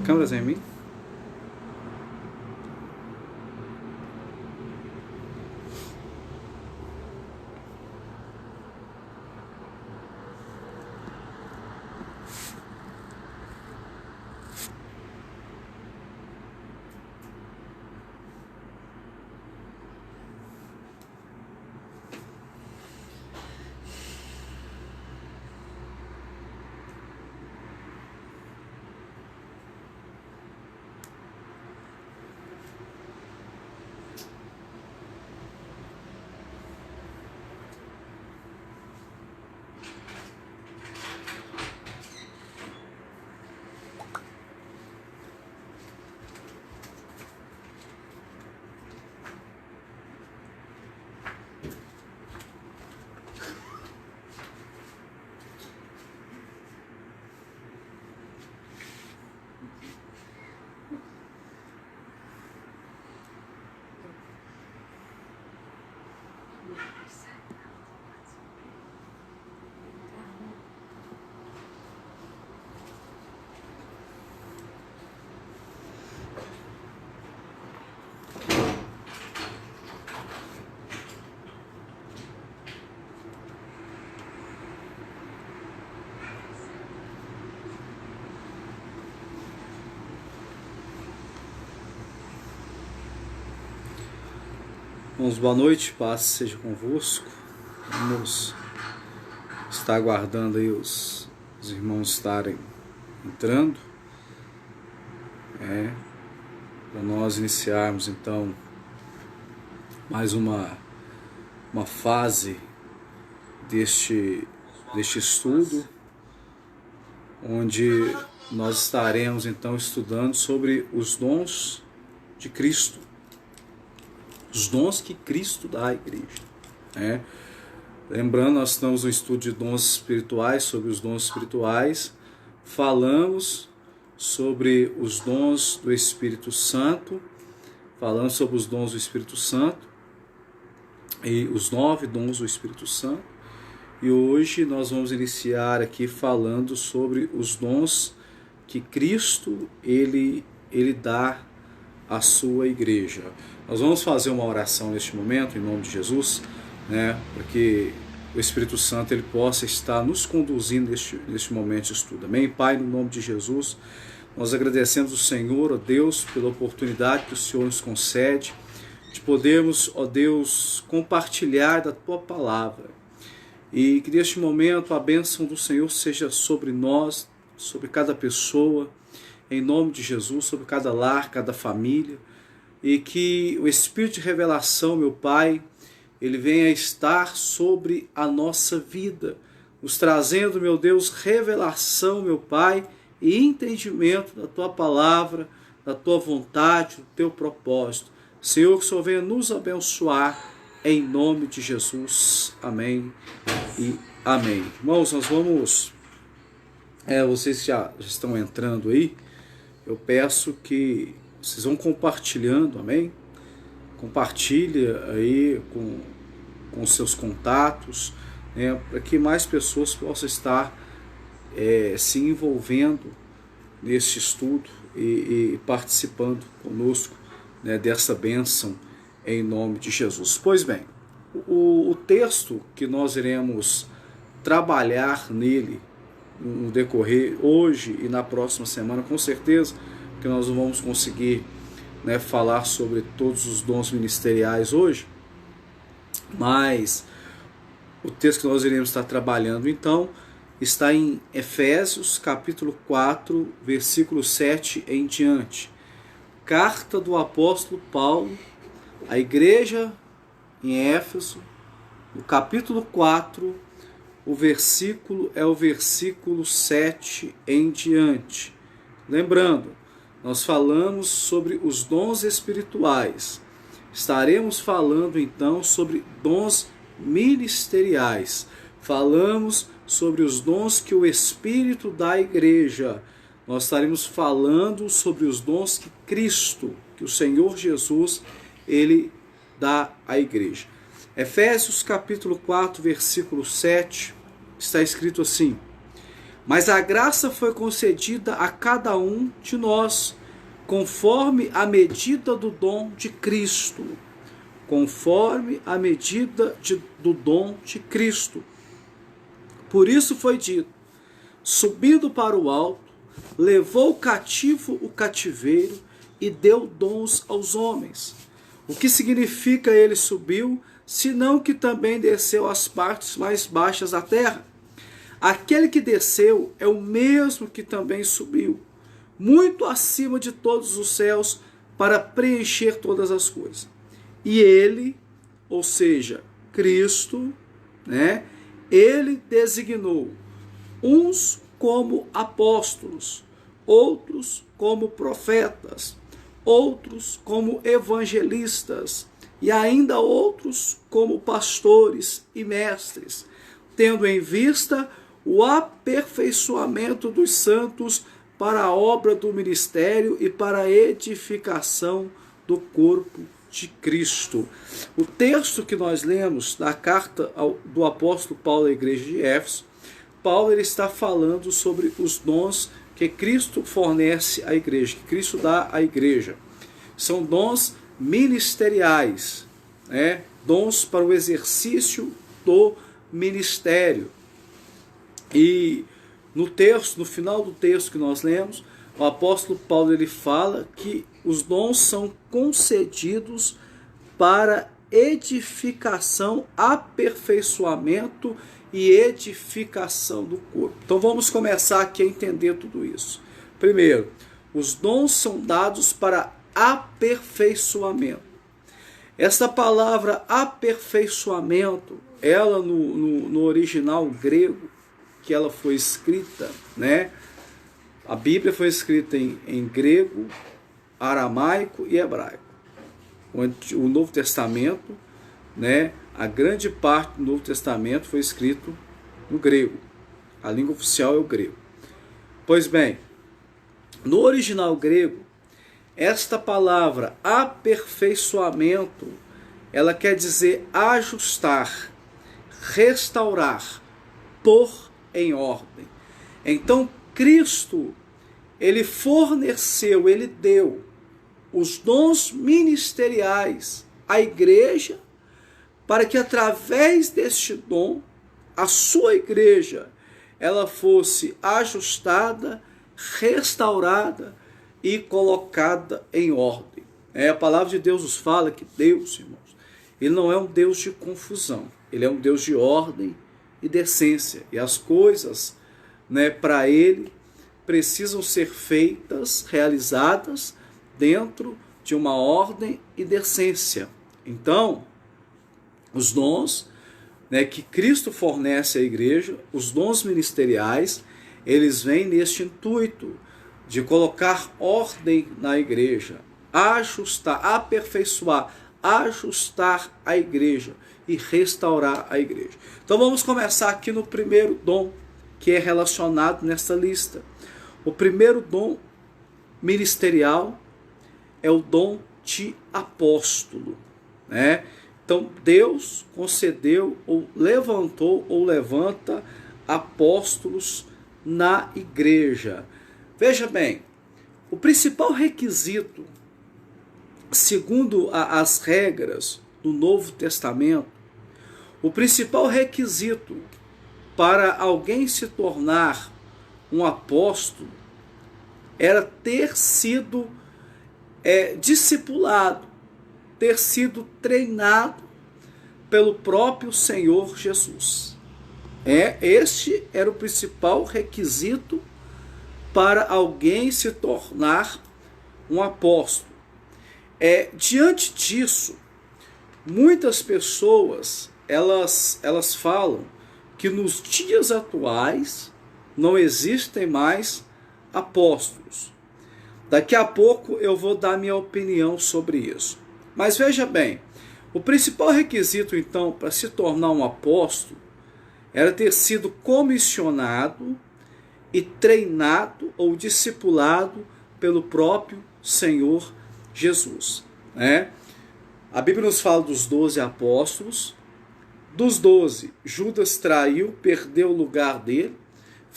câmeras em mim. Irmãos, boa noite, paz seja convosco. Vamos estar aguardando aí os irmãos estarem entrando, para nós iniciarmos então mais uma fase deste estudo, onde nós estaremos então estudando sobre os dons de Cristo. Os dons que Cristo dá à igreja. Lembrando, nós estamos no estudo de dons espirituais, sobre os dons espirituais. Falamos sobre os dons do Espírito Santo, falamos sobre os dons do Espírito Santo e os 9 dons do Espírito Santo. E hoje nós vamos iniciar aqui falando sobre os dons que Cristo ele dá à sua igreja. Nós vamos fazer uma oração neste momento, em nome de Jesus, para que o Espírito Santo ele possa estar nos conduzindo neste momento de estudo. Amém? Pai, no nome de Jesus, nós agradecemos ao Senhor, ó Deus, pela oportunidade que o Senhor nos concede de podermos, ó Deus, compartilhar da Tua Palavra. E que neste momento a bênção do Senhor seja sobre nós, sobre cada pessoa, em nome de Jesus, sobre cada lar, cada família, e que o Espírito de revelação, meu Pai, ele venha estar sobre a nossa vida, nos trazendo, meu Deus, revelação, meu Pai, e entendimento da Tua Palavra, da Tua vontade, do Teu propósito. Senhor, que o Senhor venha nos abençoar, em nome de Jesus. Amém e amém. Irmãos, nós vamos... vocês já estão entrando aí, eu peço que vocês vão compartilhando, amém? Compartilha aí com seus contatos, para que mais pessoas possam estar se envolvendo nesse estudo e participando conosco, dessa bênção em nome de Jesus. Pois bem, o texto que nós iremos trabalhar nele no decorrer hoje e na próxima semana, com certeza que nós não vamos conseguir falar sobre todos os dons ministeriais hoje, mas o texto que nós iremos estar trabalhando então está em Efésios capítulo 4, versículo 7 em diante. Carta do apóstolo Paulo à igreja em Éfeso, no capítulo 4, o versículo é o versículo 7 em diante. Lembrando, nós falamos sobre os dons espirituais. Estaremos falando então sobre dons ministeriais. Falamos sobre os dons que o Espírito dá à igreja. Nós estaremos falando sobre os dons que Cristo, que o Senhor Jesus, ele dá à igreja. Efésios capítulo 4, versículo 7, está escrito assim: Mas a graça foi concedida a cada um de nós, conforme a medida do dom de Cristo. Conforme a medida do dom de Cristo. Por isso foi dito: subindo para o alto, levou cativo o cativeiro e deu dons aos homens. O que significa ele subiu, senão que também desceu às partes mais baixas da terra? Aquele que desceu é o mesmo que também subiu, muito acima de todos os céus, para preencher todas as coisas. E ele, ou seja, Cristo, ele designou uns como apóstolos, outros como profetas, outros como evangelistas e ainda outros como pastores e mestres, tendo em vista o aperfeiçoamento dos santos para a obra do ministério e para a edificação do corpo de Cristo. O texto que nós lemos da carta do apóstolo Paulo à igreja de Éfeso, Paulo ele está falando sobre os dons que Cristo fornece à igreja, que Cristo dá à igreja. São dons ministeriais, dons para o exercício do ministério. E no final do texto que nós lemos, o apóstolo Paulo ele fala que os dons são concedidos para edificação, aperfeiçoamento e edificação do corpo. Então vamos começar aqui a entender tudo isso. Primeiro, os dons são dados para aperfeiçoamento. Esta palavra aperfeiçoamento, ela no original grego, que ela foi escrita, a Bíblia foi escrita em grego, aramaico e hebraico. O Novo Testamento, a grande parte do Novo Testamento foi escrito no grego. A língua oficial é o grego. Pois bem, no original grego, esta palavra aperfeiçoamento, ela quer dizer ajustar, restaurar, pôr em ordem. Então, Cristo, ele forneceu, ele deu os dons ministeriais à igreja, para que através deste dom, a sua igreja, ela fosse ajustada, restaurada e colocada em ordem. A palavra de Deus nos fala que Deus, irmãos, ele não é um Deus de confusão, ele é um Deus de ordem e decência. E as coisas, para ele, precisam ser feitas, realizadas dentro de uma ordem e decência. Então, os dons que Cristo fornece à igreja, os dons ministeriais, eles vêm neste intuito de colocar ordem na igreja, ajustar, aperfeiçoar, ajustar a igreja e restaurar a igreja. Então vamos começar aqui no primeiro dom que é relacionado nessa lista. O primeiro dom ministerial é o dom de apóstolo, Então Deus concedeu ou levantou ou levanta apóstolos na igreja. Veja bem, o principal requisito, segundo as regras do Novo Testamento, o principal requisito para alguém se tornar um apóstolo era ter sido discipulado, ter sido treinado pelo próprio Senhor Jesus. Este era o principal requisito para alguém se tornar um apóstolo. Diante disso, muitas pessoas elas falam que nos dias atuais não existem mais apóstolos. Daqui a pouco eu vou dar minha opinião sobre isso. Mas veja bem, o principal requisito então para se tornar um apóstolo era ter sido comissionado e treinado ou discipulado pelo próprio Senhor Jesus. A Bíblia nos fala dos 12 apóstolos. Dos 12, Judas traiu, perdeu o lugar dele,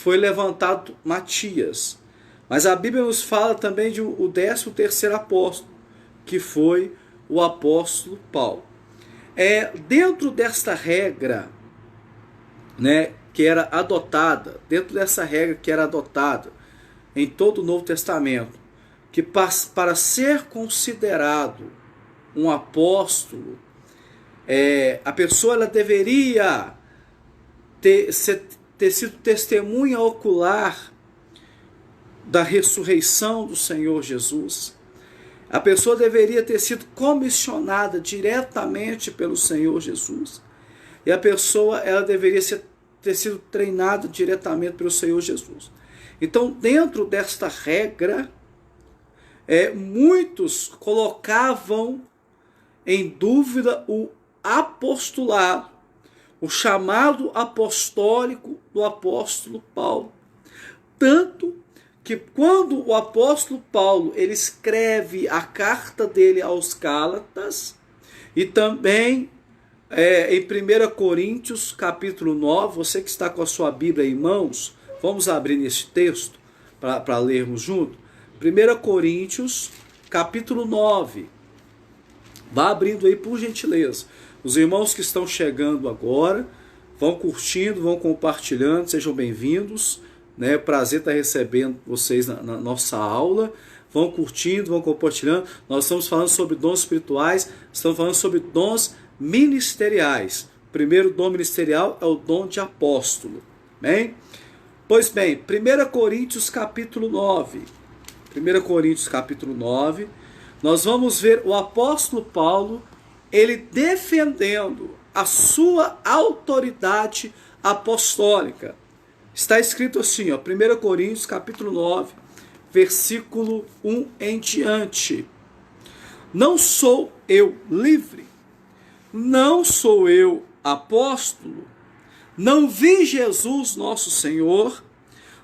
foi levantado Matias. Mas a Bíblia nos fala também de o 13º apóstolo, que foi o apóstolo Paulo. Dentro desta regra, né, que era adotada, em todo o Novo Testamento, que para ser considerado um apóstolo, a pessoa ela deveria ter sido testemunha ocular da ressurreição do Senhor Jesus. A pessoa deveria ter sido comissionada diretamente pelo Senhor Jesus. E a pessoa ela deveria ter sido treinada diretamente pelo Senhor Jesus. Então, dentro desta regra, muitos colocavam em dúvida o apostolado, o chamado apostólico do apóstolo Paulo. Tanto que quando o apóstolo Paulo ele escreve a carta dele aos Gálatas, e também em 1 Coríntios capítulo 9, você que está com a sua Bíblia em mãos, vamos abrir nesse texto para lermos junto. 1 Coríntios capítulo 9, vá abrindo aí por gentileza. Os irmãos que estão chegando agora, vão curtindo, vão compartilhando, sejam bem-vindos. Prazer estar recebendo vocês na nossa aula. Vão curtindo, vão compartilhando. Nós estamos falando sobre dons espirituais, estamos falando sobre dons ministeriais. O primeiro dom ministerial é o dom de apóstolo. Bem? Pois bem, 1 Coríntios capítulo 9. 1 Coríntios capítulo 9. Nós vamos ver o apóstolo Paulo, ele defendendo a sua autoridade apostólica. Está escrito assim, 1 Coríntios capítulo 9, versículo 1 em diante. Não sou eu livre, não sou eu apóstolo, não vi Jesus nosso Senhor,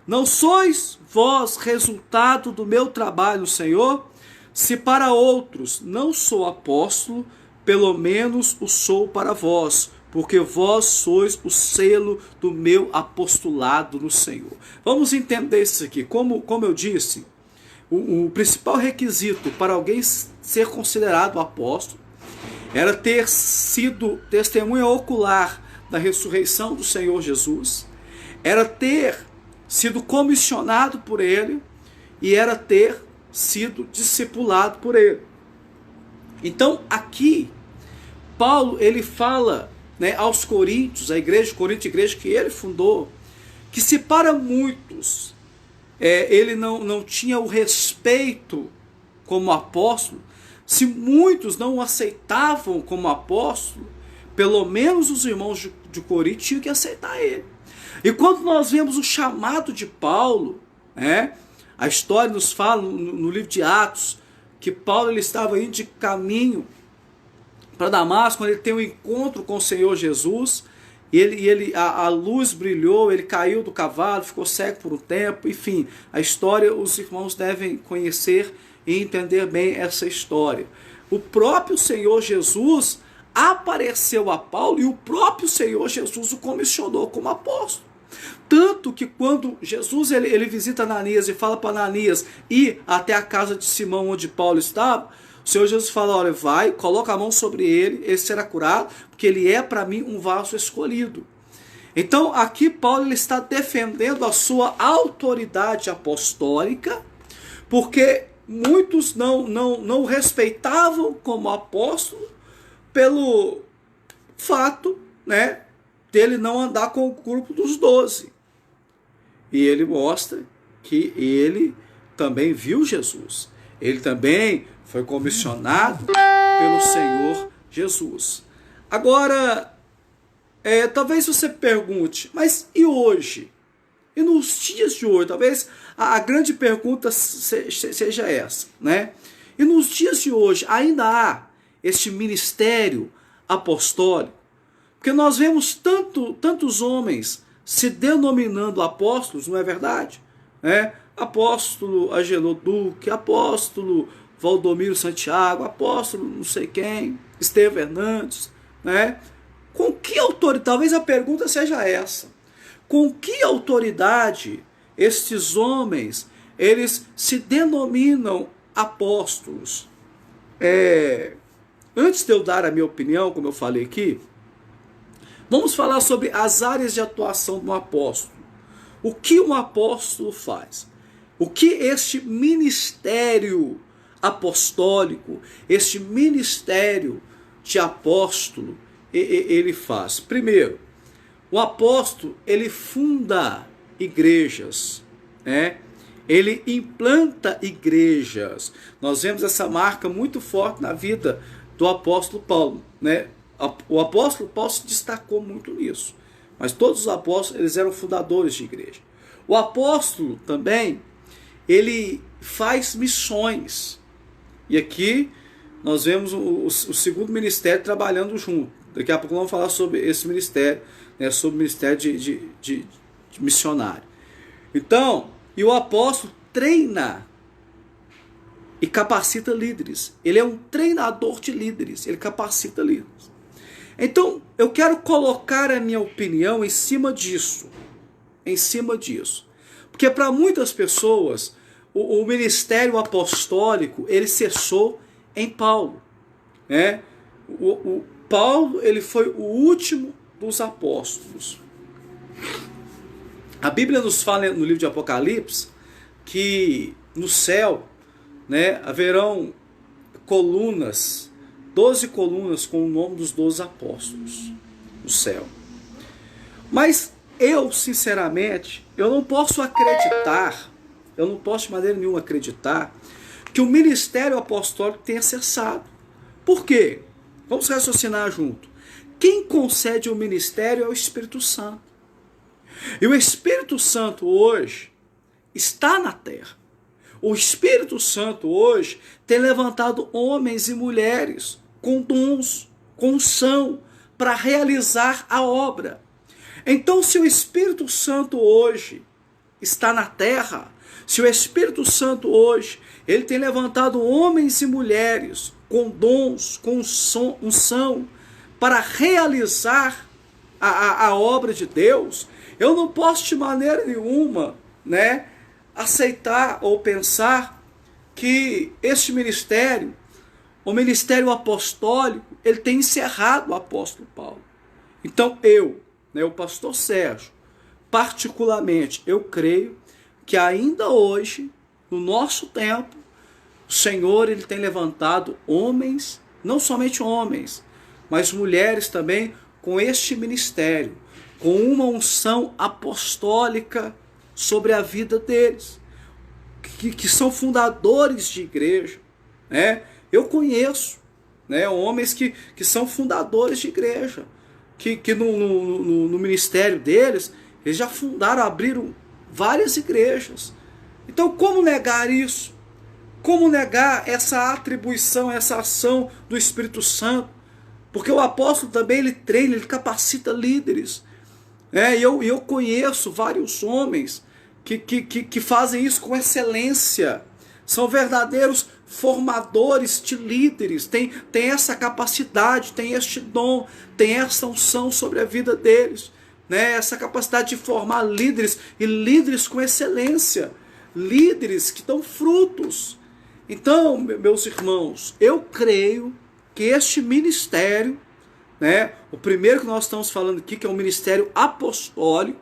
não sois vós resultado do meu trabalho no Senhor? Se para outros não sou apóstolo, pelo menos o sou para vós, porque vós sois o selo do meu apostolado no Senhor. Vamos entender isso aqui. Como eu disse, o principal requisito para alguém ser considerado apóstolo era ter sido testemunha ocular da ressurreição do Senhor Jesus, era ter sido comissionado por ele e era ter sido discipulado por ele. Então aqui Paulo ele fala aos Coríntios, a igreja de Corinto, a igreja que ele fundou, que se para muitos ele não tinha o respeito como apóstolo, se muitos não o aceitavam como apóstolo, pelo menos os irmãos de Corinto tinham que aceitar ele. E quando nós vemos o chamado de Paulo, a história nos fala no livro de Atos, que Paulo ele estava indo de caminho para Damasco, quando ele tem um encontro com o Senhor Jesus, e a luz brilhou, ele caiu do cavalo, ficou cego por um tempo, enfim, a história os irmãos devem conhecer e entender bem essa história. O próprio Senhor Jesus apareceu a Paulo e o próprio Senhor Jesus o comissionou como apóstolo. Tanto que quando Jesus ele visita Ananias e fala para Ananias ir até a casa de Simão onde Paulo estava, o Senhor Jesus fala, olha, vai, coloca a mão sobre ele, ele será curado, porque ele é para mim um vaso escolhido. Então aqui Paulo ele está defendendo a sua autoridade apostólica, porque muitos não o respeitavam como apóstolo pelo fato dele não andar com o grupo dos 12. E ele mostra que ele também viu Jesus. Ele também foi comissionado pelo Senhor Jesus. Agora, talvez você pergunte, mas e hoje? E nos dias de hoje? Talvez a grande pergunta seja essa, E nos dias de hoje ainda há este ministério apostólico? Porque nós vemos tantos homens se denominando apóstolos, não é verdade? Apóstolo Agenor Duque, apóstolo Valdomiro Santiago, apóstolo não sei quem, Estevão Hernandes, Com que autoridade? Talvez a pergunta seja essa. com que autoridade estes homens, eles se denominam apóstolos? Antes de eu dar a minha opinião, como eu falei aqui, vamos falar sobre as áreas de atuação do apóstolo. O que um apóstolo faz? O que este ministério apostólico, este ministério de apóstolo, ele faz? Primeiro, o apóstolo, ele funda igrejas, né? Ele implanta igrejas. Nós vemos essa marca muito forte na vida do apóstolo Paulo, né? O apóstolo Paulo se destacou muito nisso, mas todos os apóstolos, eles eram fundadores de igreja. O apóstolo também, ele faz missões, e aqui nós vemos o segundo ministério trabalhando junto. Daqui a pouco vamos falar sobre esse ministério, né, sobre o ministério de missionário. Então, e o apóstolo treina e capacita líderes. Ele é um treinador de líderes, ele capacita líderes. Então, eu quero colocar a minha opinião em cima disso. Porque para muitas pessoas, o ministério apostólico, ele cessou em Paulo, né? O Paulo, ele foi o último dos apóstolos. A Bíblia nos fala no livro de Apocalipse que no céu, né, haverão colunas, 12 colunas com o nome dos 12 apóstolos no céu. Mas eu, sinceramente, eu não posso acreditar, eu não posso de maneira nenhuma acreditar que o ministério apostólico tenha cessado. Por quê? Vamos raciocinar junto. Quem concede o ministério é o Espírito Santo. E o Espírito Santo hoje está na terra. O Espírito Santo hoje tem levantado homens e mulheres com dons, com unção, para realizar a obra. Então, se o Espírito Santo hoje está na terra, se o Espírito Santo hoje, ele tem levantado homens e mulheres com dons, com unção, para realizar a obra de Deus, eu não posso de maneira nenhuma, né, aceitar ou pensar que este ministério, o ministério apostólico, ele tem encerrado o apóstolo Paulo. Então eu, né, o pastor Sérgio, particularmente, eu creio que ainda hoje, no nosso tempo, o Senhor, ele tem levantado homens, não somente homens, mas mulheres também com este ministério, com uma unção apostólica sobre a vida deles, que são fundadores de igreja, né? Eu conheço, né, homens que são fundadores de igreja, que no ministério deles, eles já fundaram, abriram várias igrejas. Então, como negar isso? Como negar essa atribuição, essa ação do Espírito Santo? Porque o apóstolo também, ele treina, ele capacita líderes. E eu conheço vários homens que fazem isso com excelência. São verdadeiros formadores de líderes. Tem essa capacidade, tem este dom, tem essa unção sobre a vida deles, né? Essa capacidade de formar líderes, e líderes com excelência. Líderes que dão frutos. Então, meus irmãos, eu creio que este ministério, né, o primeiro que nós estamos falando aqui, que é o ministério apostólico,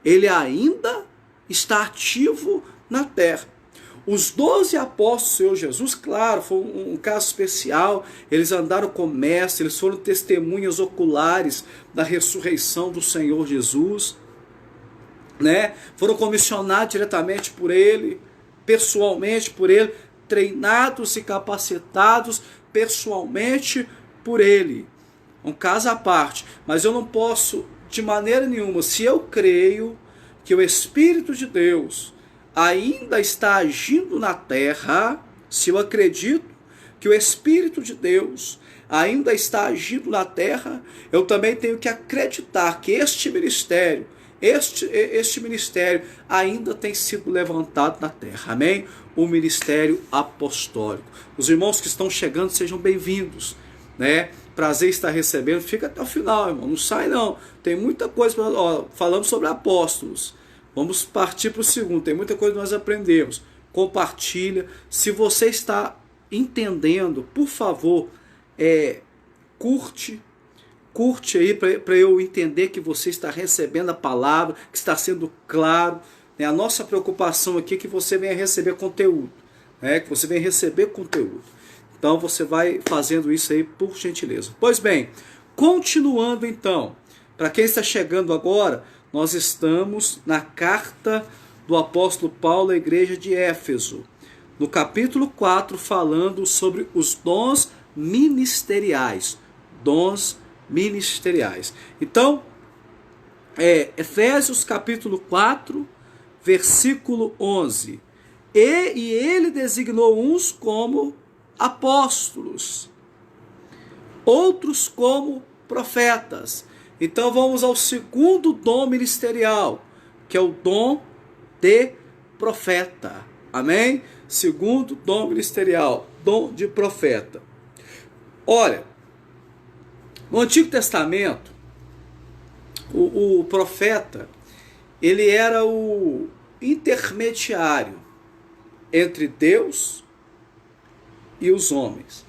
ele ainda está ativo na terra. Os 12 apóstolos do Senhor Jesus, claro, foi um caso especial, eles andaram com o mestre, eles foram testemunhas oculares da ressurreição do Senhor Jesus, né? Foram comissionados diretamente por ele, pessoalmente por ele, treinados e capacitados pessoalmente por ele. Um caso à parte, mas eu não posso de maneira nenhuma, se eu creio que o Espírito de Deus ainda está agindo na terra, se eu acredito que o Espírito de Deus ainda está agindo na terra, eu também tenho que acreditar que este ministério ainda tem sido levantado na terra. Amém? O ministério apostólico. Os irmãos que estão chegando, sejam bem-vindos, né? prazer em estar recebendo, fica até o final, irmão. Não sai não. Tem muita coisa. Falamos sobre apóstolos. Vamos partir para o segundo. Tem muita coisa que nós aprendemos. Compartilha. Se você está entendendo, por favor, curte aí para eu entender que você está recebendo a palavra, que está sendo claro. A nossa preocupação aqui é que você venha receber conteúdo, que você venha receber conteúdo. Então você vai fazendo isso aí por gentileza. Pois bem, continuando então, para quem está chegando agora, nós estamos na carta do apóstolo Paulo à igreja de Éfeso, no capítulo 4, falando sobre os dons ministeriais. Dons ministeriais. Então, Efésios capítulo 4, versículo 11. E ele designou uns como apóstolos, outros como profetas. Então vamos ao segundo dom ministerial, que é o dom de profeta. Amém? Segundo dom ministerial, dom de profeta. Olha, no Antigo Testamento, o profeta, ele era o intermediário entre Deus e os homens.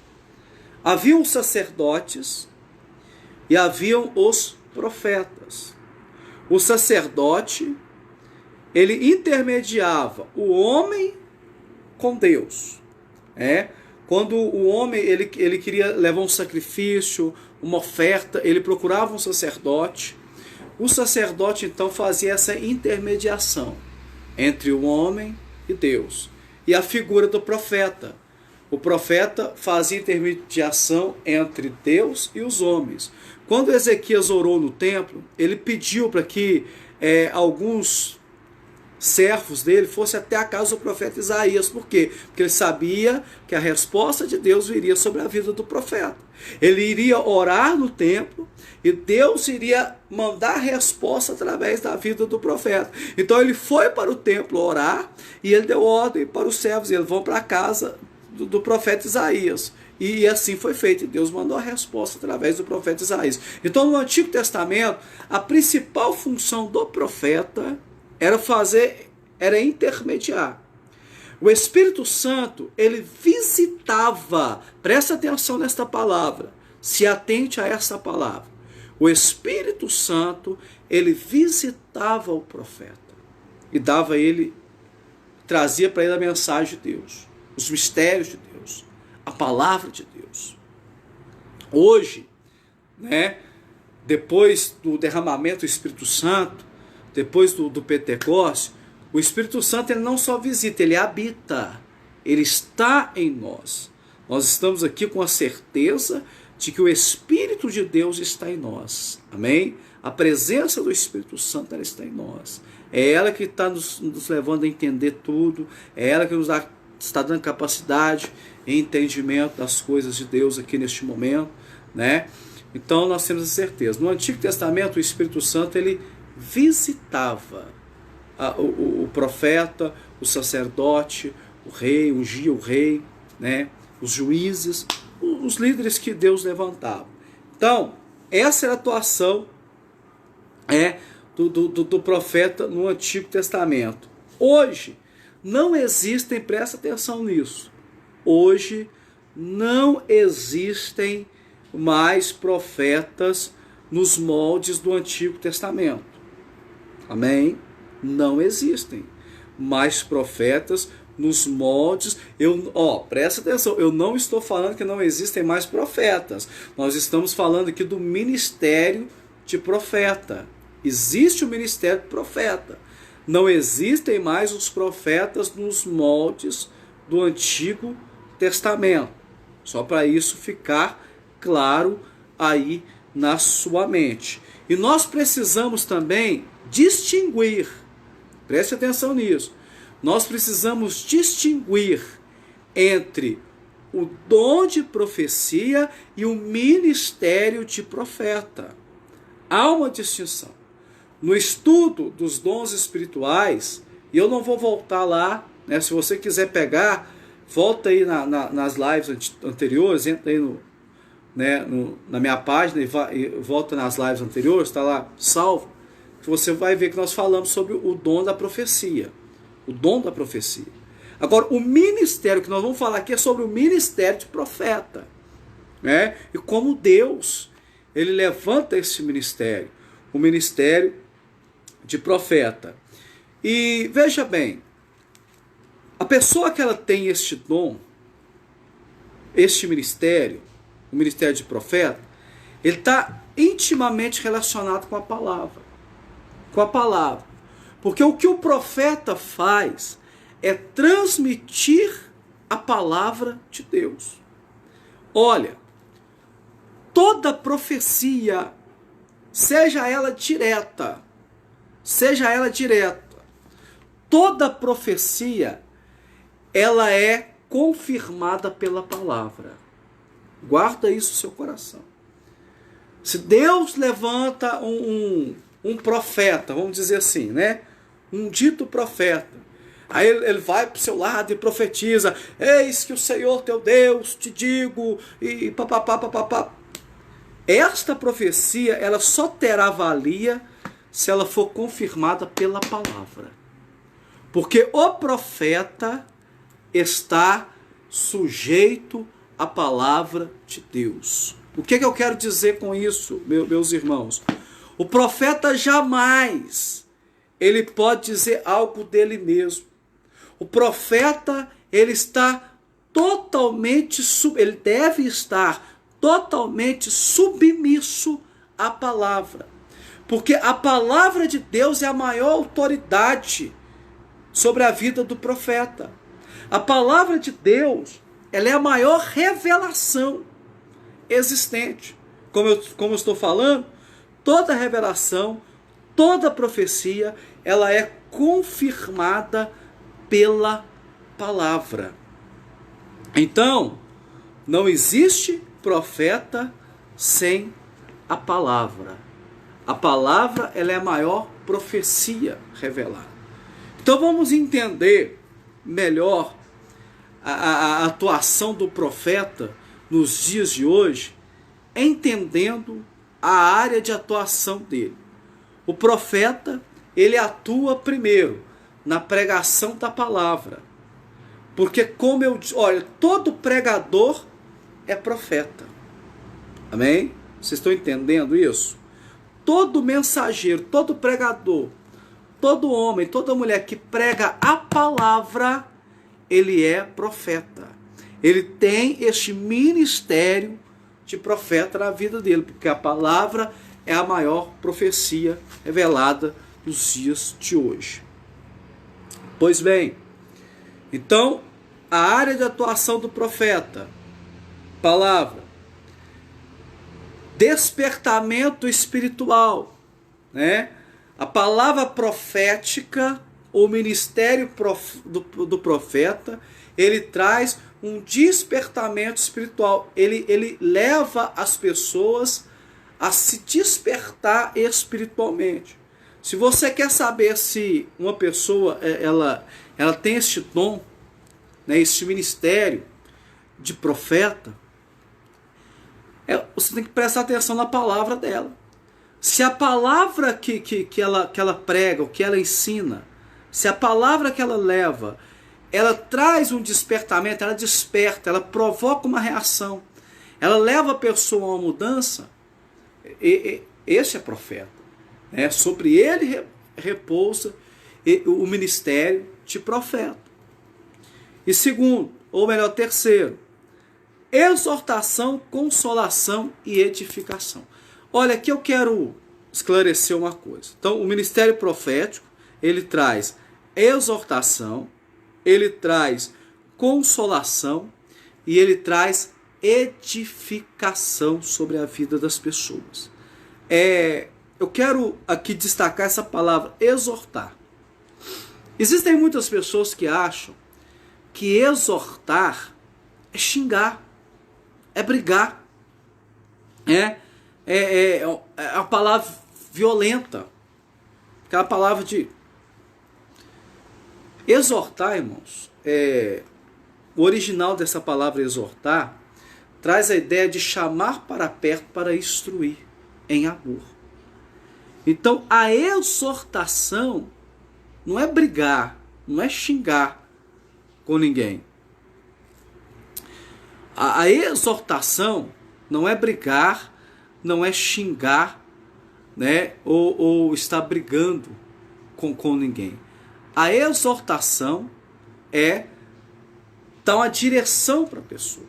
Haviam os sacerdotes e haviam os profetas. O sacerdote, ele intermediava o homem com Deus. Quando o homem ele queria levar um sacrifício, uma oferta, ele procurava um sacerdote. O sacerdote então fazia essa intermediação entre o homem e Deus. E a figura do profeta. O profeta fazia intermediação entre Deus e os homens. Quando Ezequias orou no templo, ele pediu para que alguns servos dele fossem até a casa do profeta Isaías. Por quê? Porque ele sabia que a resposta de Deus viria sobre a vida do profeta. Ele iria orar no templo e Deus iria mandar a resposta através da vida do profeta. Então ele foi para o templo orar e ele deu ordem para os servos. Eles vão para a casa do profeta Isaías. E assim foi feito. E Deus mandou a resposta através do profeta Isaías. Então no Antigo Testamento, a principal função do profeta era intermediar. O Espírito Santo, ele visitava, presta atenção nesta palavra, se atente a essa palavra. O Espírito Santo, ele visitava o profeta e trazia para ele a mensagem de Deus, os mistérios de Deus, a palavra de Deus. Hoje, depois do derramamento do Espírito Santo, depois do Pentecostes, o Espírito Santo ele não só visita, ele habita, ele está em nós. Nós estamos aqui com a certeza de que o Espírito de Deus está em nós. Amém? A presença do Espírito Santo ela está em nós. É ela que está nos levando a entender tudo, é ela que está dando capacidade e entendimento das coisas de Deus aqui neste momento. Então nós temos a certeza. No Antigo Testamento o Espírito Santo ele visitava o profeta, o sacerdote, o rei, ungia o rei, os juízes, os líderes que Deus levantava. Então, essa era a atuação do profeta no Antigo Testamento. Hoje, não existem, presta atenção nisso, hoje não existem mais profetas nos moldes do Antigo Testamento. Amém? Não existem mais profetas nos moldes. Presta atenção, eu não estou falando que não existem mais profetas. Nós estamos falando aqui do ministério de profeta. Existe o ministério de profeta. Não existem mais os profetas nos moldes do Antigo Testamento. Só para isso ficar claro aí na sua mente. E nós precisamos também distinguir, preste atenção nisso, nós precisamos distinguir entre o dom de profecia e o ministério de profeta. Há uma distinção. No estudo dos dons espirituais, e eu não vou voltar lá, se você quiser pegar, volta aí nas lives anteriores, entra aí né, na minha página e volta nas lives anteriores, está lá salvo, que você vai ver que nós falamos sobre o dom da profecia. O dom da profecia. Agora, o ministério que nós vamos falar aqui é sobre o ministério de profeta, né? E como Deus, ele levanta esse ministério, o ministério de profeta. E veja bem, a pessoa que ela tem este dom, este ministério, o ministério de profeta, ele está intimamente relacionado com a palavra. Com a palavra. Porque o que o profeta faz é transmitir a palavra de Deus. Olha, toda profecia, seja ela direta, toda profecia, ela é confirmada pela palavra. Guarda isso no seu coração. Se Deus levanta um profeta, vamos dizer assim, né? Um dito profeta. Aí ele vai para o seu lado e profetiza: eis que o Senhor teu Deus, te digo, e papapá, papapá. Esta profecia, ela só terá valia se ela for confirmada pela palavra. Porque o profeta está sujeito à palavra de Deus. O que eu quero dizer com isso, meus irmãos? O profeta jamais ele pode dizer algo dele mesmo. O profeta, ele deve estar totalmente submisso à palavra. Porque a palavra de Deus é a maior autoridade sobre a vida do profeta. A palavra de Deus, ela é a maior revelação existente. Como eu estou falando, toda revelação, toda profecia, ela é confirmada pela palavra. Então, não existe profeta sem a palavra. A palavra, ela é a maior profecia revelada. Então vamos entender melhor a atuação do profeta nos dias de hoje, entendendo a área de atuação dele. O profeta, ele atua primeiro na pregação da palavra. Porque todo pregador é profeta. Amém? Vocês estão entendendo isso? Todo mensageiro, todo pregador, todo homem, toda mulher que prega a palavra, ele é profeta. Ele tem este ministério de profeta na vida dele, porque a palavra é a maior profecia revelada nos dias de hoje. Pois bem, então, a área de atuação do profeta, palavra, despertamento espiritual, né? A palavra profética, o ministério do profeta, ele traz um despertamento espiritual. Ele leva as pessoas a se despertar espiritualmente. Se você quer saber se uma pessoa ela tem este dom, né, este ministério de profeta, você tem que prestar atenção na palavra dela. Se a palavra que ela prega, o que ela ensina, se a palavra que ela leva, ela traz um despertamento, ela desperta, ela provoca uma reação, ela leva a pessoa a uma mudança, esse é profeta. Né? Sobre ele repousa o ministério de profeta. E segundo, ou melhor, terceiro, exortação, consolação e edificação. Olha, aqui eu quero esclarecer uma coisa. Então, o ministério profético, ele traz exortação, ele traz consolação e ele traz edificação sobre a vida das pessoas. Eu quero aqui destacar essa palavra, exortar. Existem muitas pessoas que acham que exortar é xingar, é brigar, é a palavra violenta, aquela palavra de exortar, irmãos. O original dessa palavra exortar traz a ideia de chamar para perto para instruir em amor. Então, a exortação não é brigar, não é xingar com ninguém. A exortação não é brigar, não é xingar, né, ou estar brigando com ninguém. A exortação é dar uma direção para a pessoa.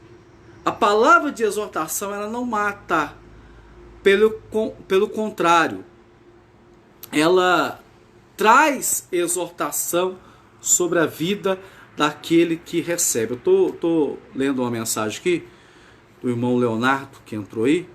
A palavra de exortação, ela não mata. Pelo contrário, ela traz exortação sobre a vida daquele que recebe. Eu estou lendo uma mensagem aqui do irmão Leonardo, que entrou aí.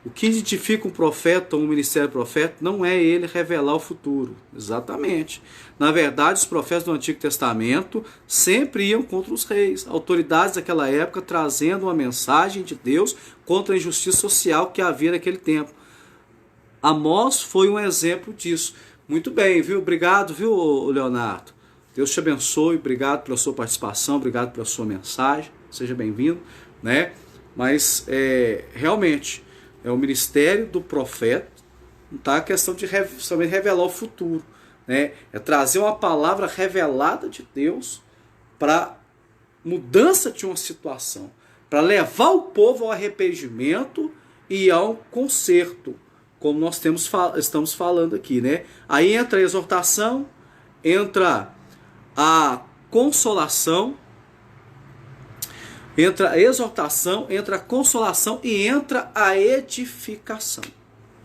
O que identifica um profeta, um ministério profeta, não é ele revelar o futuro. Exatamente. Na verdade, os profetas do Antigo Testamento sempre iam contra os reis, autoridades daquela época, trazendo uma mensagem de Deus contra a injustiça social que havia naquele tempo. Amós foi um exemplo disso. Muito bem, viu? Obrigado, viu, Leonardo? Deus te abençoe, obrigado pela sua participação, obrigado pela sua mensagem, seja bem-vindo, né? Mas, realmente, é o ministério do profeta, não está a questão de somente revelar o futuro, né? É trazer uma palavra revelada de Deus para mudança de uma situação, para levar o povo ao arrependimento e ao conserto, como nós estamos falando aqui, né? Aí entra a exortação, entra a consolação, entra a exortação, entra a consolação e entra a edificação.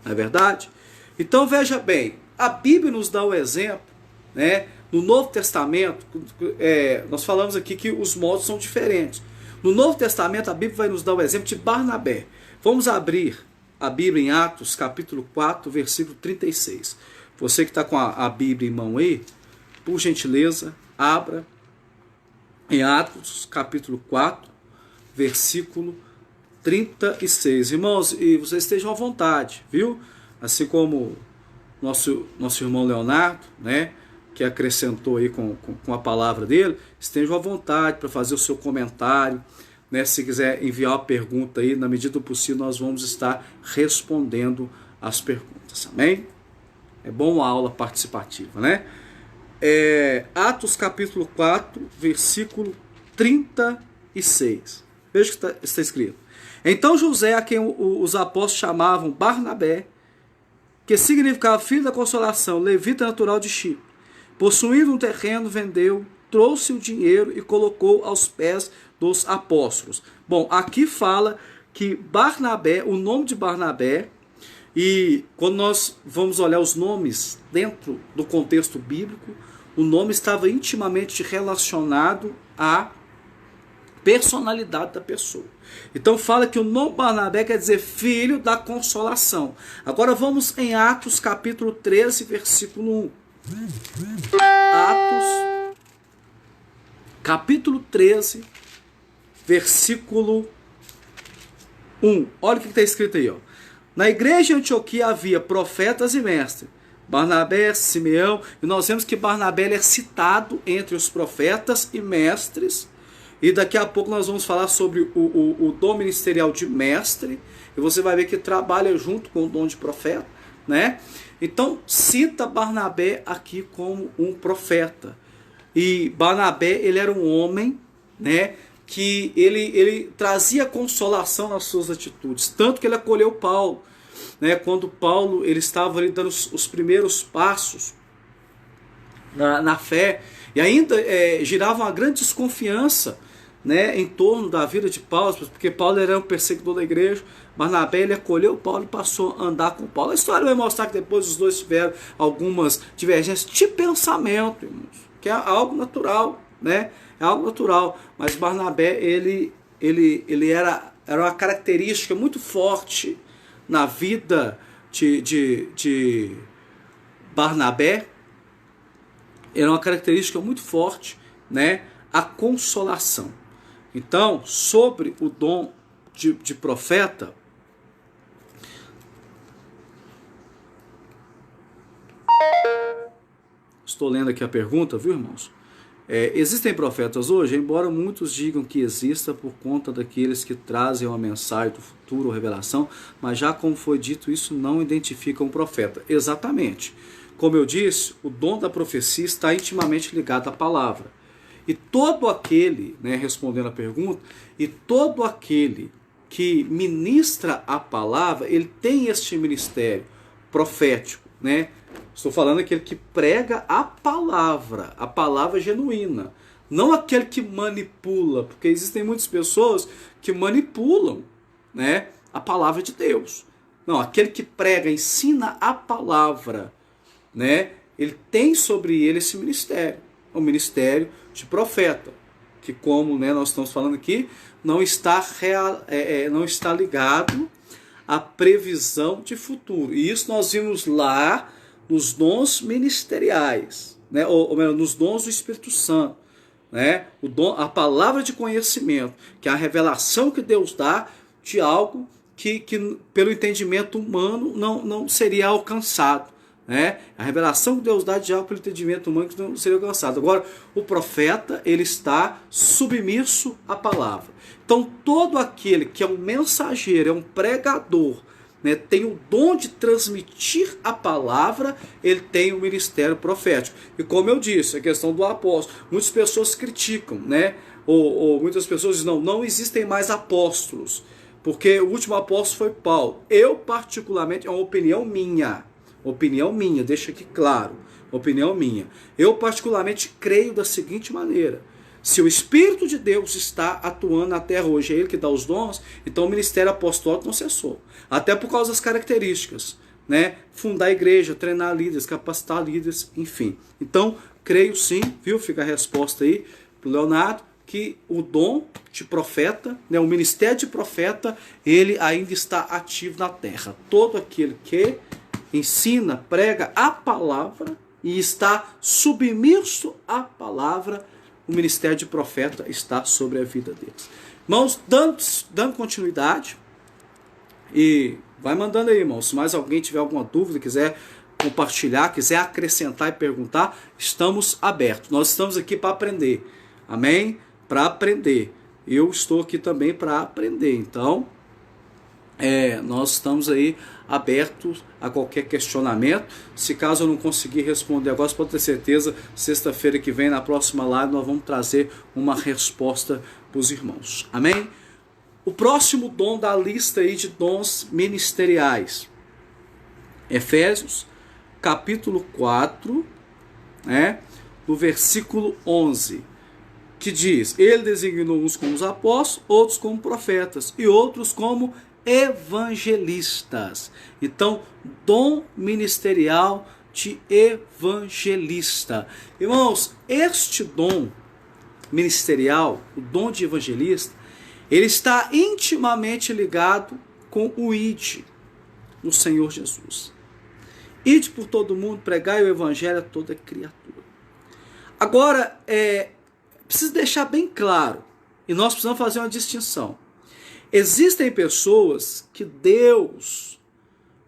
Não é verdade? Então veja bem, a Bíblia nos dá o exemplo, né? No Novo Testamento, nós falamos aqui que os modos são diferentes. No Novo Testamento, a Bíblia vai nos dar o exemplo de Barnabé. Vamos abrir a Bíblia em Atos, capítulo 4, versículo 36. Você que está com a Bíblia em mão aí, por gentileza, abra em Atos, capítulo 4, versículo 36. Irmãos, e vocês estejam à vontade, viu? Assim como nosso irmão Leonardo, né, que acrescentou aí com a palavra dele, estejam à vontade para fazer o seu comentário, né? Se quiser enviar uma pergunta aí, na medida do possível, nós vamos estar respondendo as perguntas, amém? É bom a aula participativa, né? Atos capítulo 4, versículo 36. Veja o que está escrito. Então José, a quem os apóstolos chamavam Barnabé, que significava filho da consolação, levita natural de Chipre, possuindo um terreno, vendeu, trouxe o dinheiro e colocou aos pés dos apóstolos. Bom, aqui fala que Barnabé, o nome de Barnabé, e quando nós vamos olhar os nomes dentro do contexto bíblico, o nome estava intimamente relacionado à personalidade da pessoa. Então fala que o nome Barnabé quer dizer filho da consolação. Agora vamos em Atos capítulo 13, versículo 1. Atos capítulo 13, versículo 1. Olha o que está escrito aí, ó. Na igreja de Antioquia havia profetas e mestres, Barnabé, Simeão, e nós vemos que Barnabé é citado entre os profetas e mestres, e daqui a pouco nós vamos falar sobre o dom ministerial de mestre, e você vai ver que trabalha junto com o dom de profeta, né? Então cita Barnabé aqui como um profeta, e Barnabé ele era um homem, né, que ele trazia consolação nas suas atitudes, tanto que ele acolheu Paulo, né, quando Paulo ele estava ali dando os primeiros passos na fé, e ainda girava uma grande desconfiança, né, em torno da vida de Paulo, porque Paulo era um perseguidor da igreja. Barnabé ele acolheu Paulo e passou a andar com Paulo. A história vai mostrar que depois os dois tiveram algumas divergências de pensamento, irmãos, que é algo natural, né? É algo natural, mas Barnabé ele era uma característica muito forte na vida de Barnabé. Era uma característica muito forte, né? A consolação. Então, sobre o dom de profeta, estou lendo aqui a pergunta, viu, irmãos? Existem profetas hoje, embora muitos digam que exista por conta daqueles que trazem uma mensagem do futuro ou revelação, mas já como foi dito, isso não identifica um profeta. Exatamente. Como eu disse, o dom da profecia está intimamente ligado à palavra. E todo aquele, respondendo a pergunta, e todo aquele que ministra a palavra, ele tem este ministério profético, Estou falando aquele que prega a palavra genuína, não aquele que manipula, porque existem muitas pessoas que manipulam, a palavra de Deus. Não, aquele que prega, ensina a palavra, ele tem sobre ele esse ministério, o ministério de profeta, que como nós estamos falando aqui, não está ligado à previsão de futuro. E isso nós vimos lá nos dons ministeriais, ou melhor, nos dons do Espírito Santo, a palavra de conhecimento, que é a revelação que Deus dá de algo que pelo entendimento humano não seria alcançado. A revelação que Deus dá de algo pelo entendimento humano que não seria alcançado. Agora, o profeta, ele está submisso à palavra. Então, todo aquele que é um mensageiro, é um pregador, tem o dom de transmitir a palavra, ele tem o ministério profético. E como eu disse, a questão do apóstolo, muitas pessoas criticam, ou muitas pessoas dizem, não existem mais apóstolos, porque o último apóstolo foi Paulo. Eu, particularmente, é uma opinião minha, deixa aqui claro, opinião minha. Eu, particularmente, creio da seguinte maneira: se o Espírito de Deus está atuando na terra hoje, é Ele que dá os dons, então o ministério apostólico não cessou. Até por causa das características, Fundar a igreja, treinar líderes, capacitar líderes, enfim. Então, creio sim, viu? Fica a resposta aí para o Leonardo, que o dom de profeta, o ministério de profeta, ele ainda está ativo na terra. Todo aquele que ensina, prega a palavra e está submisso à palavra, o ministério de profeta está sobre a vida deles. Irmãos, dando continuidade, e vai mandando aí, irmãos, se mais alguém tiver alguma dúvida, quiser compartilhar, quiser acrescentar e perguntar, estamos abertos. Nós estamos aqui para aprender, amém? Para aprender. Eu estou aqui também para aprender, então nós estamos aí abertos a qualquer questionamento. Se caso eu não conseguir responder agora, você pode ter certeza, sexta-feira que vem, na próxima live, nós vamos trazer uma resposta para os irmãos. Amém? O próximo dom da lista aí de dons ministeriais. Efésios, capítulo 4, no versículo 11, que diz: Ele designou uns como os apóstolos, outros como profetas e outros como evangelistas. Então, dom ministerial de evangelista. Irmãos, este dom ministerial, o dom de evangelista, ele está intimamente ligado com o ID do Senhor Jesus. Ide por todo mundo, pregai o evangelho a toda criatura. Agora, preciso deixar bem claro, e nós precisamos fazer uma distinção. Existem pessoas que Deus,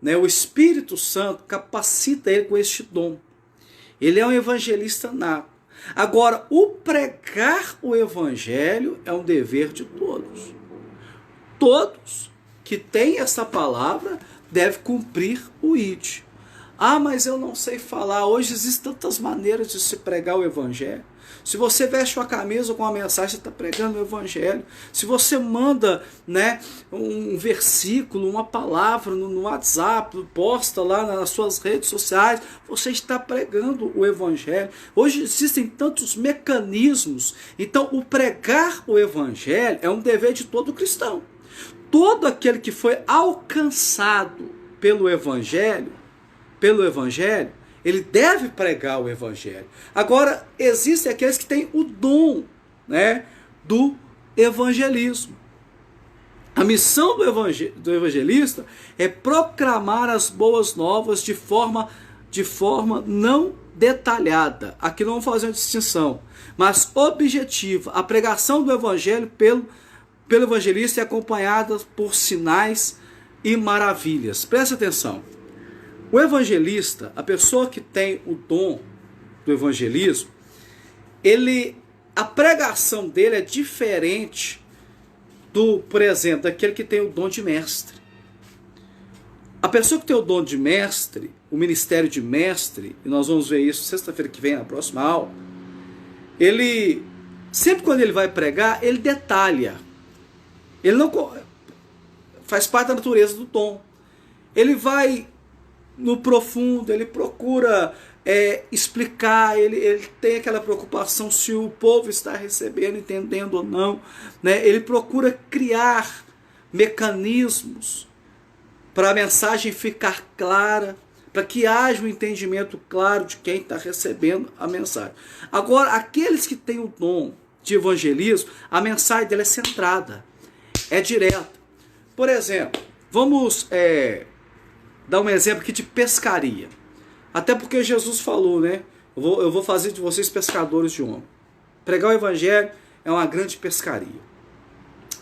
o Espírito Santo, capacita ele com este dom. Ele é um evangelista nato. Agora, o pregar o evangelho é um dever de todos. Todos que têm essa palavra devem cumprir o ID. Ah, mas eu não sei falar. Hoje existem tantas maneiras de se pregar o evangelho. Se você veste uma camisa com uma mensagem, você está pregando o evangelho. Se você manda um versículo, uma palavra no WhatsApp, posta lá nas suas redes sociais, você está pregando o evangelho. Hoje existem tantos mecanismos. Então, o pregar o evangelho é um dever de todo cristão. Todo aquele que foi alcançado pelo evangelho, ele deve pregar o evangelho. Agora, existem aqueles que têm o dom do evangelismo. A missão do evangelista é proclamar as boas novas de forma não detalhada. Aqui não vamos fazer uma distinção, mas objetiva. A pregação do evangelho pelo evangelista é acompanhada por sinais e maravilhas. Presta atenção. O evangelista, a pessoa que tem o dom do evangelismo, a pregação dele é diferente por exemplo, daquele que tem o dom de mestre. A pessoa que tem o dom de mestre, o ministério de mestre, e nós vamos ver isso sexta-feira que vem, na próxima aula, ele, sempre quando ele vai pregar, ele detalha. Ele não faz parte da natureza do dom. Ele vai no profundo, ele procura explicar, ele tem aquela preocupação se o povo está recebendo, entendendo ou não, né? Ele procura criar mecanismos para a mensagem ficar clara, para que haja um entendimento claro de quem está recebendo a mensagem. Agora, aqueles que têm o dom de evangelismo, a mensagem dele é centrada, é direta. Por exemplo, vamos dar um exemplo aqui de pescaria. Até porque Jesus falou, né? Eu vou fazer de vocês pescadores de homem. Pregar o evangelho é uma grande pescaria.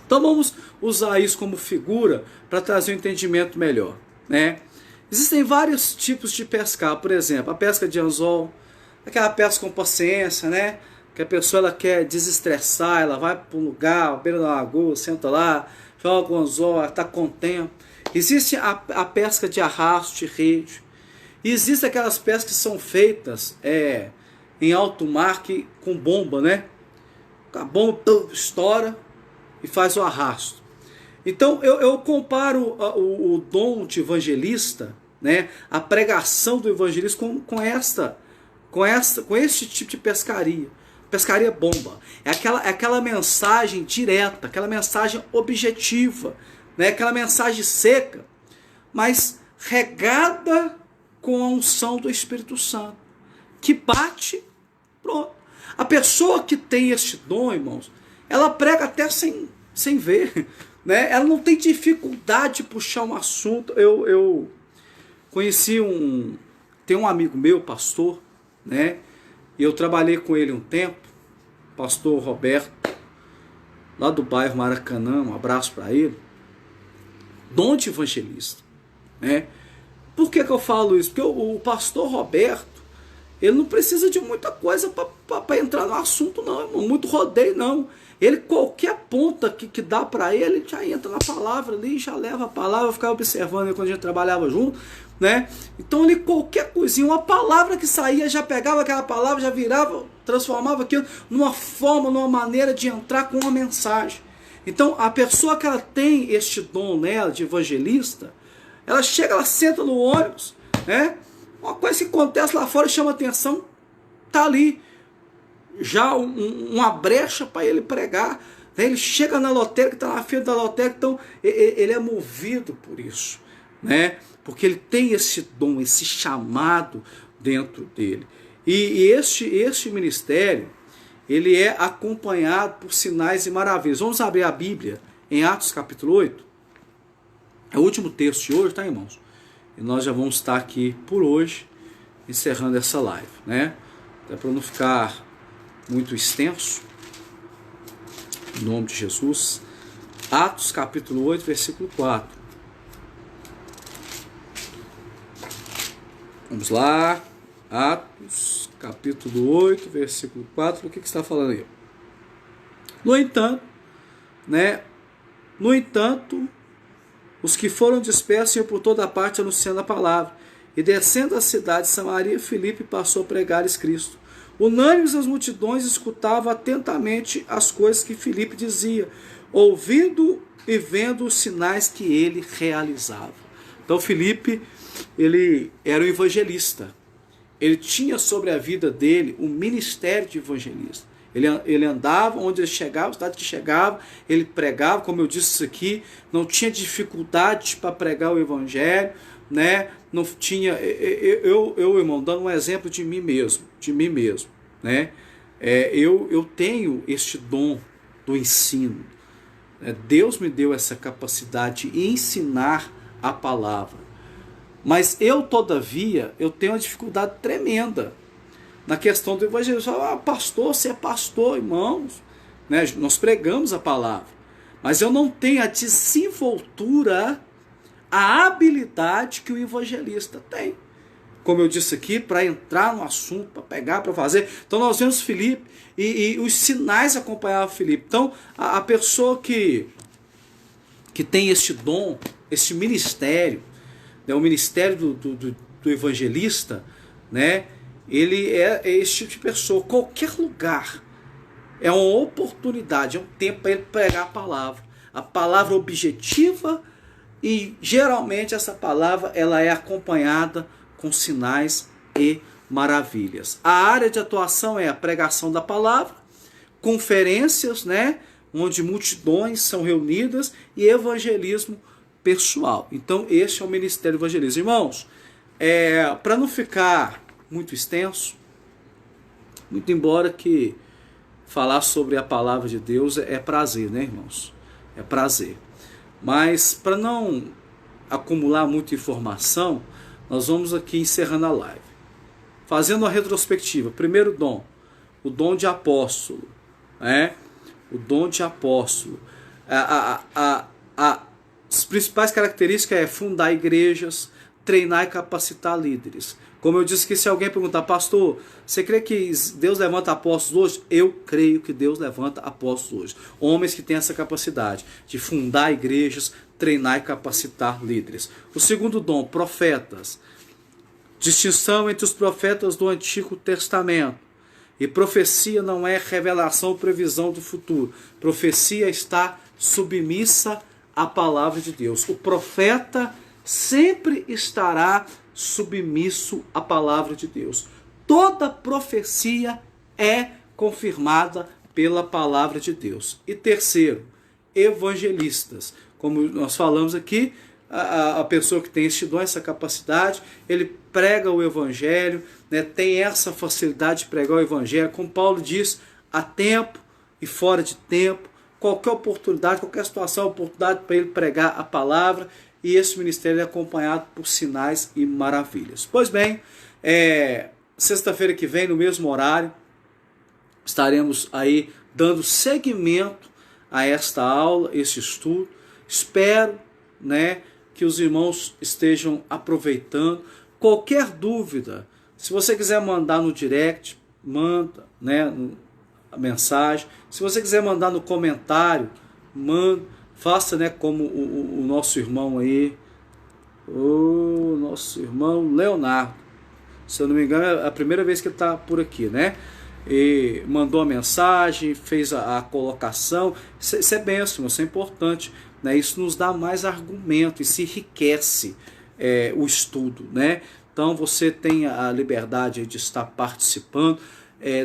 Então vamos usar isso como figura para trazer um entendimento melhor, né? Existem vários tipos de pescar. Por exemplo, a pesca de anzol, aquela pesca com paciência, né? Que a pessoa ela quer desestressar, ela vai para um lugar, à beira da lagoa, senta lá, joga o anzol, ela está com tempo. Existe a pesca de arrasto, de rede. E existem aquelas pescas que são feitas em alto mar com bomba, né? A bomba estoura e faz o arrasto. Então eu comparo o dom de evangelista, né? A pregação do evangelista com este tipo de pescaria. Pescaria bomba. É aquela mensagem direta, aquela mensagem objetiva, né? Aquela mensagem seca, mas regada com a unção do Espírito Santo, que bate, pronto. A pessoa que tem este dom, irmãos, ela prega até sem ver, né? Ela não tem dificuldade de puxar um assunto. Eu conheci tem um amigo meu, pastor, né? E eu trabalhei com ele um tempo, pastor Roberto, lá do bairro Maracanã, um abraço para ele. Dom de evangelista, né? Por que eu falo isso? Porque o pastor Roberto, ele não precisa de muita coisa para entrar no assunto, não, irmão. Muito rodeio, não. Ele, qualquer ponta que dá para ele já entra na palavra ali, já leva a palavra. Eu ficava observando ele quando a gente trabalhava junto, né? Então, ele, qualquer coisinha, uma palavra que saía, já pegava aquela palavra, já virava, transformava aquilo numa forma, numa maneira de entrar com uma mensagem. Então, a pessoa que ela tem este dom nela, de evangelista, ela chega, ela senta no ônibus, né? Uma coisa que acontece lá fora chama atenção, tá ali já uma brecha para ele pregar, né? Ele chega na lotérica, está na fila da lotérica, então ele é movido por isso, né? Porque ele tem esse dom, esse chamado dentro dele. E este ministério, ele é acompanhado por sinais e maravilhas. Vamos abrir a Bíblia em Atos capítulo 8. É o último texto de hoje, tá, irmãos? E nós já vamos estar aqui por hoje, encerrando essa live, né? Até para não ficar muito extenso. Em nome de Jesus. Atos capítulo 8, versículo 4. Vamos lá. Atos capítulo 8, versículo 4. O que está falando aí? No entanto, né? No entanto, os que foram dispersos iam por toda parte anunciando a palavra. E descendo a cidade de Samaria, Filipe passou a pregar-lhes Cristo. Unânimes as multidões escutavam atentamente as coisas que Filipe dizia, ouvindo e vendo os sinais que ele realizava. Então Filipe, ele era um evangelista. Ele tinha sobre a vida dele um ministério de evangelista. Ele andava onde ele chegava, cidade que chegava, ele pregava, como eu disse isso aqui, não tinha dificuldade para pregar o evangelho, né? Não tinha, irmão, dando um exemplo de mim mesmo, né? Eu tenho este dom do ensino. Deus me deu essa capacidade de ensinar a palavra. Mas eu, todavia, eu tenho uma dificuldade tremenda na questão do evangelho. Pastor, você é pastor, irmãos, né? Nós pregamos a palavra, mas eu não tenho a desenvoltura, a habilidade que o evangelista tem. como eu disse aqui, para entrar no assunto, para pegar, para fazer. Então nós vemos Filipe e os sinais acompanhavam Filipe. Então a pessoa que tem este dom, este ministério, né, o ministério do evangelista, né, ele é esse tipo de pessoa. Qualquer lugar é uma oportunidade, é um tempo para ele pregar a palavra objetiva, e geralmente essa palavra ela é acompanhada com sinais e maravilhas. A área de atuação é a pregação da palavra, conferências, né, onde multidões são reunidas, e evangelismo pessoal. Então esse é o ministério evangelista. Irmãos, para não ficar muito extenso, muito embora que falar sobre a palavra de Deus é prazer, né, irmãos? É prazer. Mas para não acumular muita informação, nós vamos aqui encerrando a live. Fazendo a retrospectiva. Primeiro dom, o dom de apóstolo. O dom de apóstolo. As principais características é fundar igrejas, treinar e capacitar líderes. Como eu disse que se alguém perguntar, pastor, você crê que Deus levanta apóstolos hoje? Eu creio que Deus levanta apóstolos hoje. Homens que têm essa capacidade de fundar igrejas, treinar e capacitar líderes. O segundo dom, profetas. Distinção entre os profetas do Antigo Testamento. E profecia não é revelação ou previsão do futuro. Profecia está submissa à palavra de Deus. O profeta sempre estará submisso à palavra de Deus. Toda profecia é confirmada pela palavra de Deus. E terceiro, evangelistas. Como nós falamos aqui, a pessoa que tem esse dom, essa capacidade, ele prega o evangelho, né, tem essa facilidade de pregar o evangelho, como Paulo diz, a tempo e fora de tempo, qualquer oportunidade, qualquer situação, oportunidade para ele pregar a palavra. E esse ministério é acompanhado por sinais e maravilhas. Pois bem, sexta-feira que vem, no mesmo horário, estaremos aí dando seguimento a esta aula, esse estudo. Espero, né, que os irmãos estejam aproveitando. Qualquer dúvida, se você quiser mandar no direct, manda, né, a mensagem. Se você quiser mandar no comentário, manda. Faça, né, como o nosso irmão aí, o nosso irmão Leonardo. Se eu não me engano, é a primeira vez que ele está por aqui, né? E mandou a mensagem, fez a colocação. Isso é bênção, isso é importante, né? Isso nos dá mais argumento, isso enriquece o estudo, né? Então você tem a liberdade de estar participando.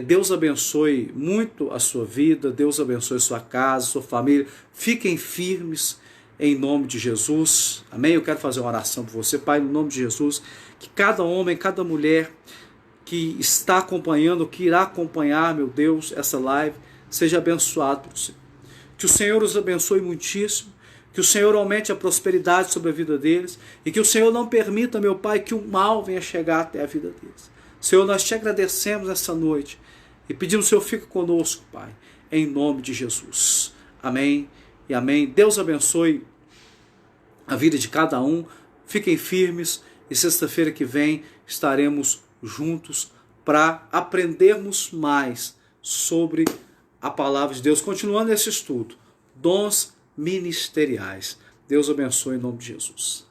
Deus abençoe muito a sua vida, Deus abençoe a sua casa, a sua família. Fiquem firmes em nome de Jesus. Amém? Eu quero fazer uma oração por você, Pai, no nome de Jesus. Que cada homem, cada mulher que está acompanhando, que irá acompanhar, meu Deus, essa live, seja abençoado por você. Que o Senhor os abençoe muitíssimo. Que o Senhor aumente a prosperidade sobre a vida deles. E que o Senhor não permita, meu Pai, que o mal venha chegar até a vida deles. Senhor, nós te agradecemos essa noite e pedimos, Senhor, fique conosco, Pai, em nome de Jesus. Amém e amém. Deus abençoe a vida de cada um. Fiquem firmes e sexta-feira que vem estaremos juntos para aprendermos mais sobre a palavra de Deus. Continuando esse estudo, dons ministeriais. Deus abençoe em nome de Jesus.